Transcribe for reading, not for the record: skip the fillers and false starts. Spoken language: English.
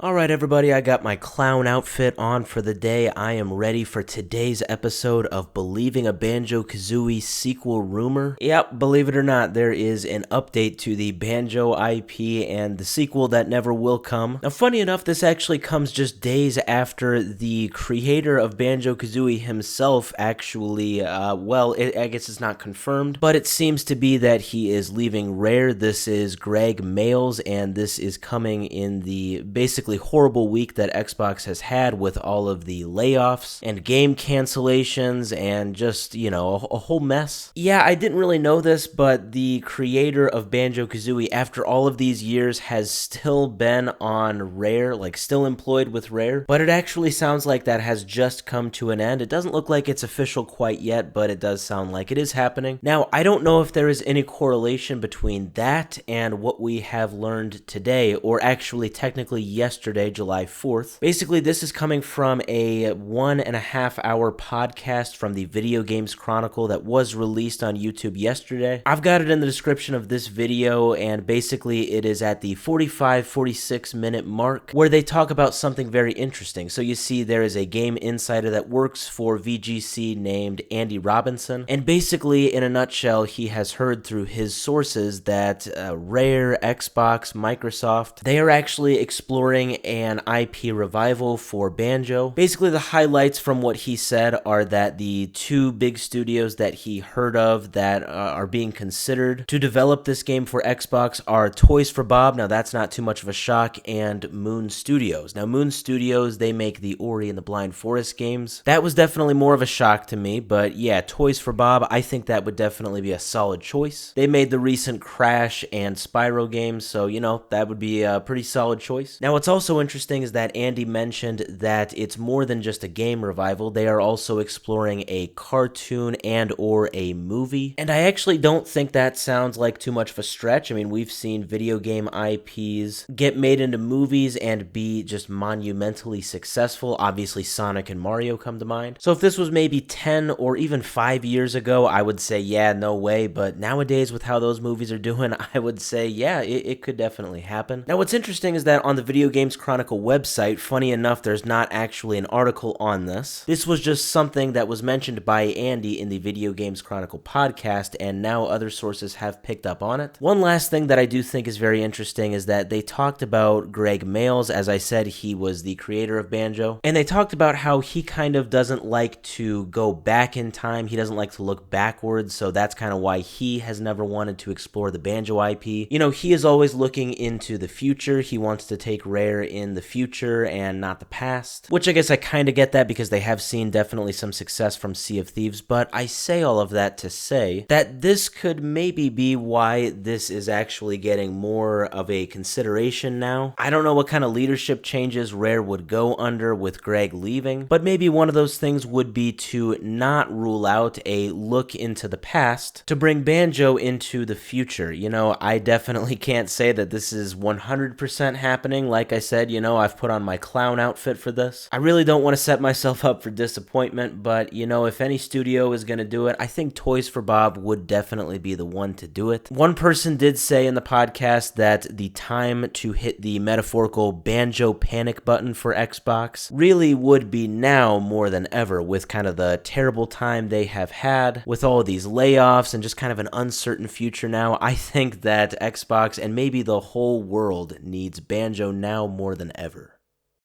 Alright everybody, I got my clown outfit on for the day. I am ready for today's episode of Believing a Banjo-Kazooie Sequel rumor. Yep, believe it or not, there is an update to the Banjo IP and the sequel that never will come. Now funny enough, this actually comes just days after the creator of Banjo-Kazooie himself actually, I guess it's not confirmed, but it seems to be that he is leaving Rare. This is Greg Mayles, and this is coming in the basically horrible week that Xbox has had with all of the layoffs and game cancellations and just, a whole mess. Yeah, I didn't really know this, but the creator of Banjo-Kazooie, after all of these years, has still been on Rare, still employed with Rare, but it actually sounds like that has just come to an end. It doesn't look like it's official quite yet, but it does sound like it is happening. Now, I don't know if there is any correlation between that and what we have learned today, or actually technically yesterday, July 4th. Basically, this is coming from a 1.5 hour podcast from the Video Games Chronicle that was released on YouTube yesterday. I've got it in the description of this video, and basically it is at the 45-46 minute mark where they talk about something very interesting. So you see there is a game insider that works for VGC named Andy Robinson, and basically in a nutshell, he has heard through his sources that Rare, Xbox, Microsoft, they are actually exploring an IP revival for Banjo. Basically, the highlights from what he said are that the two big studios that he heard of that are being considered to develop this game for Xbox are Toys for Bob, now that's not too much of a shock, and Moon Studios. Now, Moon Studios, they make the Ori and the Blind Forest games. That was definitely more of a shock to me, but yeah, Toys for Bob, I think that would definitely be a solid choice. They made the recent Crash and Spyro games, so, that would be a pretty solid choice. Now, what's also interesting is that Andy mentioned that it's more than just a game revival. They are also exploring a cartoon and or a movie. And I actually don't think that sounds like too much of a stretch. I mean, we've seen video game IPs get made into movies and be just monumentally successful. Obviously, Sonic and Mario come to mind. So if this was maybe 10 or even 5 years ago, I would say, yeah, no way. But nowadays, with how those movies are doing, I would say, yeah, it could definitely happen. Now, what's interesting is that on the Video Games Chronicle website, funny enough, there's not actually an article on this. This was just something that was mentioned by Andy in the Video Games Chronicle podcast, and now other sources have picked up on it. One last thing that I do think is very interesting is that they talked about Greg Mayles. As I said, he was the creator of Banjo, and they talked about how he kind of doesn't like to go back in time. He doesn't like to look backwards, so that's kind of why he has never wanted to explore the Banjo IP. He is always looking into the future. He wants to take Rare in the future and not the past, which I guess I kind of get that because they have seen definitely some success from Sea of Thieves, but I say all of that to say that this could maybe be why this is actually getting more of a consideration now. I don't know what kind of leadership changes Rare would go under with Greg leaving, but maybe one of those things would be to not rule out a look into the past to bring Banjo into the future. I definitely can't say that this is 100% happening. Like I said, I've put on my clown outfit for this. I really don't want to set myself up for disappointment, but if any studio is going to do it, I think Toys for Bob would definitely be the one to do it. One person did say in the podcast that the time to hit the metaphorical Banjo panic button for Xbox really would be now more than ever, with kind of the terrible time they have had with all of these layoffs and just kind of an uncertain future now. I think that Xbox and maybe the whole world needs Banjo now more than ever.